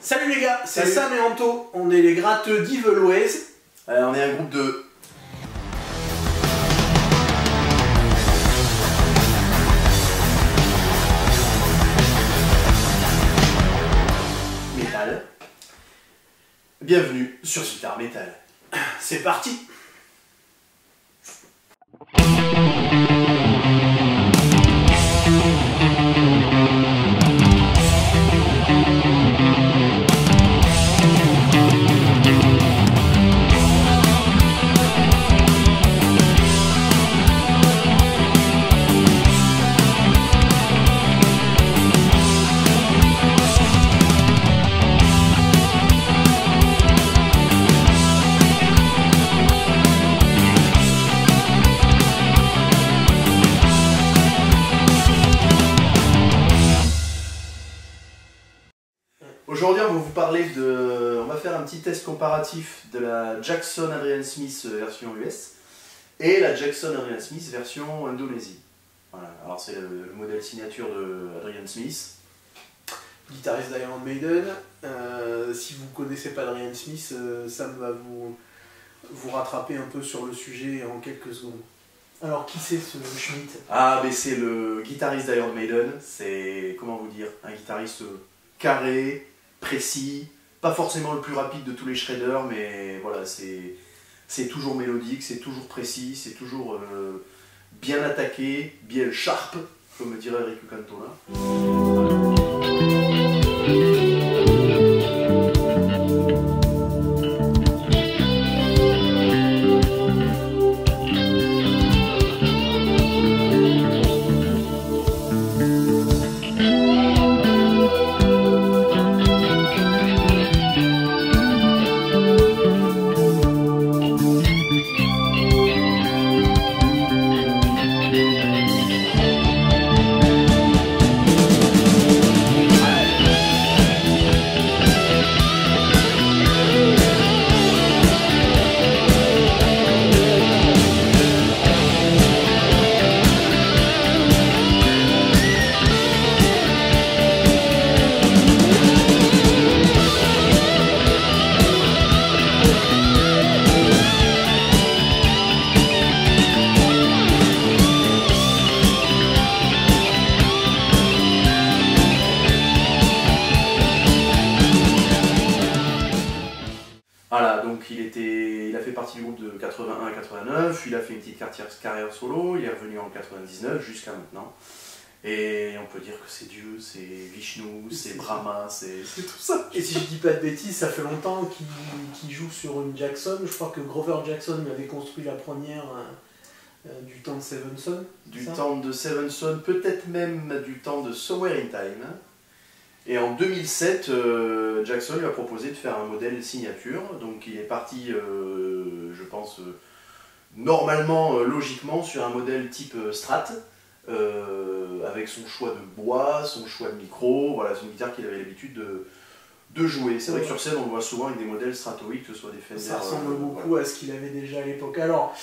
Salut les gars, c'est Sam et Anto, on est les gratteux d'Evilways. On est un groupe de... métal. Bienvenue sur Guitar Metal. C'est parti. Aujourd'hui, on va vous parler de... On va faire un petit test comparatif de la Jackson Adrian Smith version US et la Jackson Adrian Smith version Indonésie. Voilà. Alors c'est le modèle signature de Adrian Smith. Guitariste d'Iron Maiden. Si vous ne connaissez pas Adrian Smith, Sam va vous rattraper un peu sur le sujet en quelques secondes. Alors qui c'est ce Schmidt? Ah, mais c'est le guitariste d'Iron Maiden. C'est, comment vous dire, un guitariste carré, précis, pas forcément le plus rapide de tous les shredders, mais voilà, c'est toujours mélodique, c'est toujours précis, c'est toujours bien attaqué, bien sharp, comme dirait Rick Cantona. Voilà, donc il a fait partie du groupe de 81 à 89, il a fait une petite carrière solo, il est revenu en 99 jusqu'à maintenant. Et on peut dire que c'est Dieu, c'est Vishnu, c'est Brahma, c'est tout ça. Et si je dis pas de bêtises, ça fait longtemps qu'il joue sur une Jackson. Je crois que Grover Jackson avait construit la première du temps de Seven Son. Du temps de Seven Son, peut-être même du temps de Somewhere in Time. Et en 2007, Jackson lui a proposé de faire un modèle signature. Donc il est parti, je pense, normalement, logiquement, sur un modèle type Strat, avec son choix de bois, son choix de micro. Voilà, c'est une guitare qu'il avait l'habitude de jouer. C'est vrai que sur scène, on le voit souvent avec des modèles stratoïques, que ce soit des Fender. Ça ressemble beaucoup à ce qu'il avait déjà à l'époque. Alors,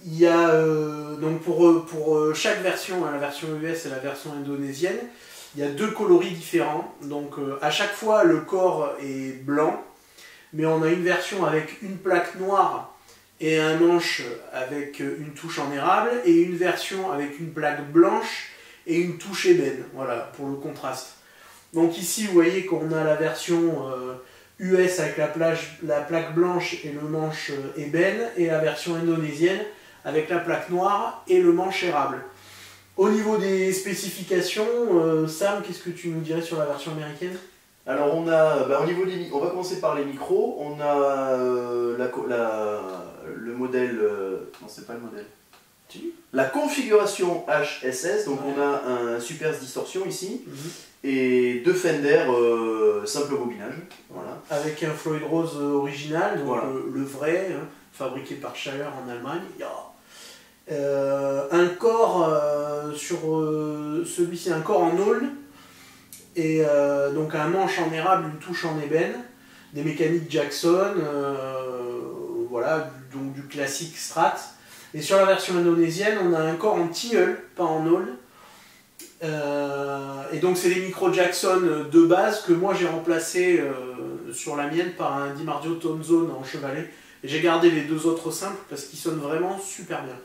il y a, donc pour chaque version, la version US et la version indonésienne, il y a deux coloris différents, donc à chaque fois le corps est blanc, mais on a une version avec une plaque noire et un manche avec une touche en érable, et une version avec une plaque blanche et une touche ébène, voilà, pour le contraste. Donc ici vous voyez qu'on a la version US avec la plaque blanche et le manche ébène, et la version indonésienne avec la plaque noire et le manche érable. Au niveau des spécifications, Sam, qu'est-ce que tu nous dirais sur la version américaine? Alors on a, au niveau des, on va commencer par les micros. On a le modèle, non c'est pas le modèle, la configuration HSS, donc on a un Super Distortion ici, et deux Fender simple bobinage. Voilà. Avec un Floyd Rose original, donc voilà. Le vrai, hein, fabriqué par Schaller en Allemagne. Un corps sur celui-ci, un corps en aulne, et donc un manche en érable, une touche en ébène, des mécaniques Jackson, voilà, donc du classique Strat. Et sur la version indonésienne, on a un corps en tilleul, pas en aul. Et donc c'est des micros Jackson de base que moi j'ai remplacé sur la mienne par un DiMarzio Tone Zone en chevalet. Et j'ai gardé les deux autres simples parce qu'ils sonnent vraiment super bien.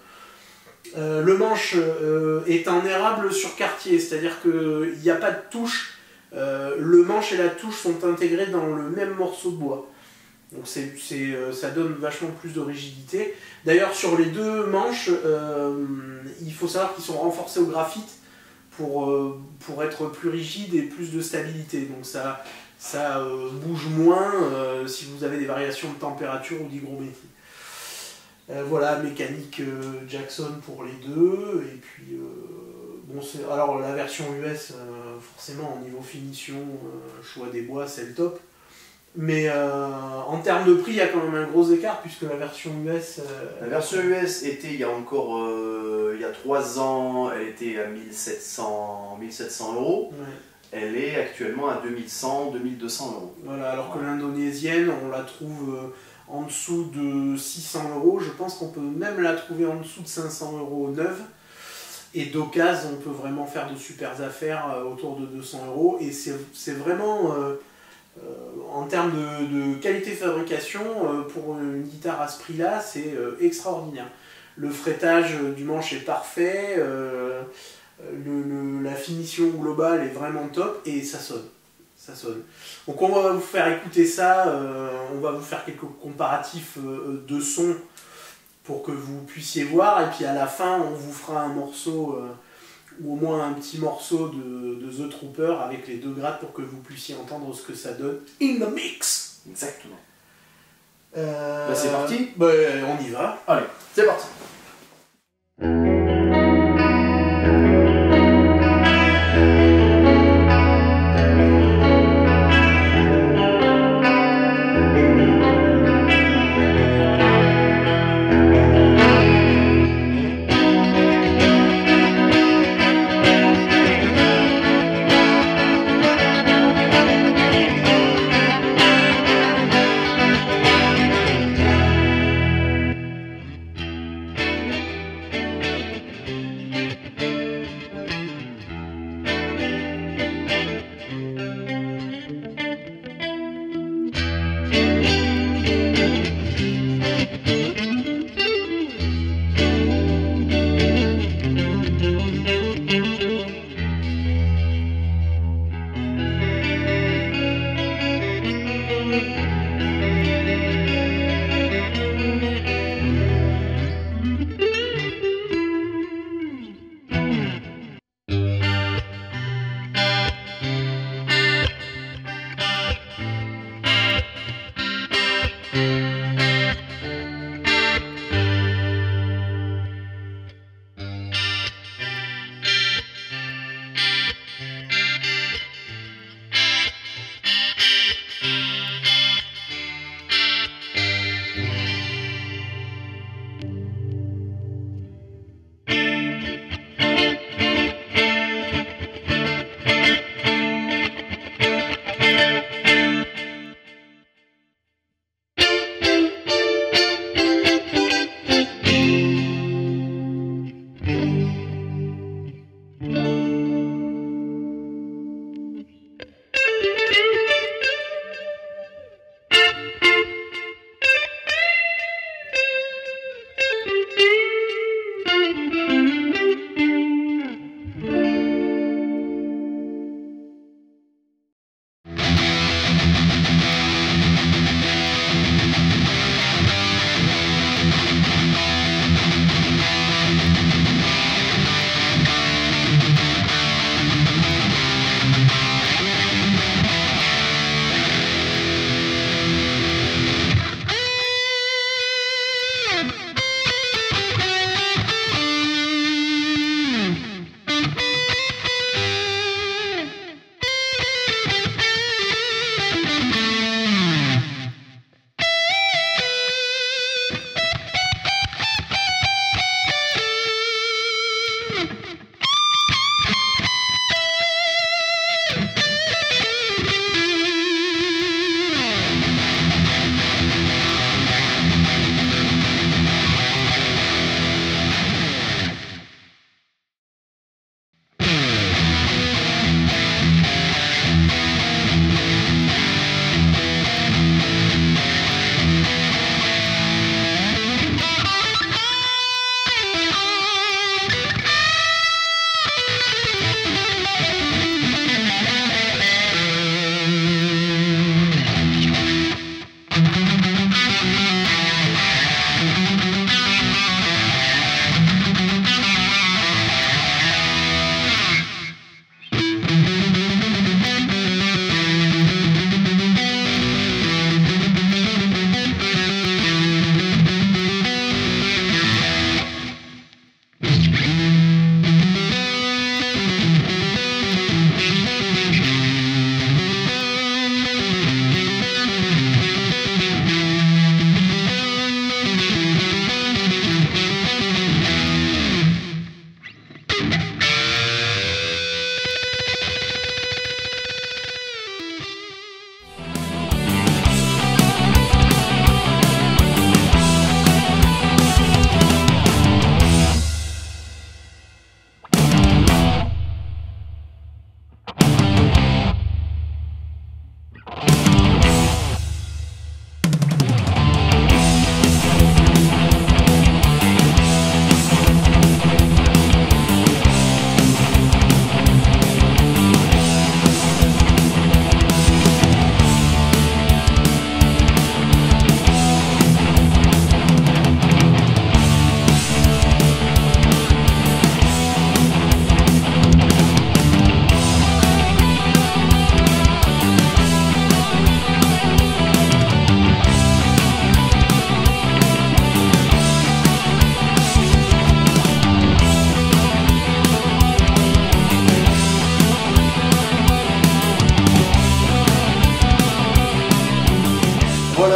Le manche est un érable sur quartier, c'est-à-dire qu'il n'y a pas de touche. Le manche et la touche sont intégrés dans le même morceau de bois. Donc ça donne vachement plus de rigidité. D'ailleurs sur les deux manches, il faut savoir qu'ils sont renforcés au graphite pour être plus rigide et plus de stabilité. Donc ça bouge moins si vous avez des variations de température ou d'hygrométrie. Voilà, mécanique Jackson pour les deux. Et puis, alors la version US, forcément, au niveau finition, choix des bois, c'est le top. Mais en termes de prix, il y a quand même un gros écart puisque la version US... la version US était il y a encore il y a 3 ans, elle était à 1700 €. Ouais. Elle est actuellement à 2100-2200 €. Voilà, alors que l'indonésienne, on la trouve en dessous de 600 €. Je pense qu'on peut même la trouver en dessous de 500 € neuve. Et d'occasion, on peut vraiment faire de super affaires autour de 200 €. Et c'est vraiment... en termes de qualité de fabrication, pour une guitare à ce prix-là, c'est extraordinaire. Le fretage du manche est parfait, la finition globale est vraiment top et ça sonne. Donc on va vous faire écouter ça, on va vous faire quelques comparatifs de son pour que vous puissiez voir, et puis à la fin on vous fera un morceau... ou au moins un petit morceau de The Trooper avec les 2 grades pour que vous puissiez entendre ce que ça donne in the mix. Exactement. C'est parti. On y va. Allez, c'est parti.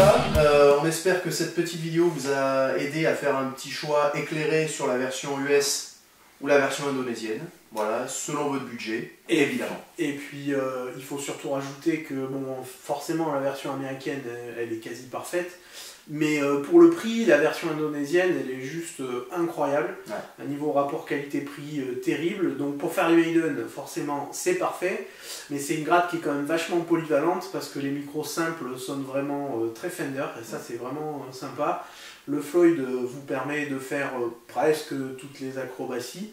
voilà, on espère que cette petite vidéo vous a aidé à faire un petit choix éclairé sur la version US ou la version indonésienne, voilà, selon votre budget, évidemment. Et puis, il faut surtout rajouter que, bon, forcément, la version américaine, elle est quasi parfaite, mais pour le prix, la version indonésienne, elle est juste incroyable. Ouais. Un niveau rapport qualité-prix terrible. Donc pour faire du Maiden, forcément, c'est parfait, mais c'est une gratte qui est quand même vachement polyvalente parce que les micros simples sonnent vraiment très Fender, et ça c'est vraiment sympa. Le Floyd vous permet de faire presque toutes les acrobaties.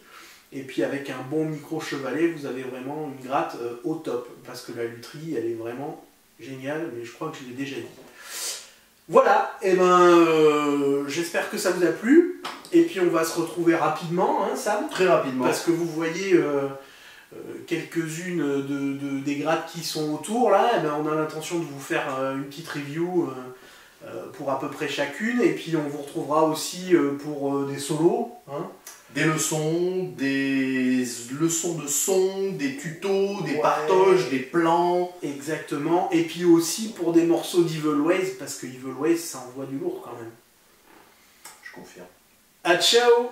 Et puis avec un bon micro chevalet, vous avez vraiment une gratte au top, parce que la lutherie, elle est vraiment géniale, mais je crois que je l'ai déjà dit. Voilà, et j'espère que ça vous a plu, et puis on va se retrouver rapidement, hein, Sam ? Très rapidement. Parce que vous voyez quelques-unes des grattes qui sont autour, là, on a l'intention de vous faire une petite review pour à peu près chacune, et puis on vous retrouvera aussi pour des solos, hein. Des leçons de son, des tutos, des partages, des plans. Exactement, et puis aussi pour des morceaux d'Evil Ways, parce que Evil Ways, ça envoie du lourd quand même. Je confirme. À ciao!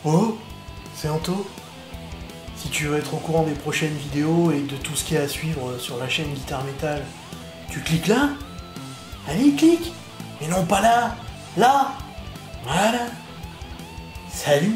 Oh, c'est Anto. Si tu veux être au courant des prochaines vidéos et de tout ce qu'il y a à suivre sur la chaîne Guitare Metal, tu cliques là. Allez, clique. Mais non, pas là. Là. Voilà. Salut.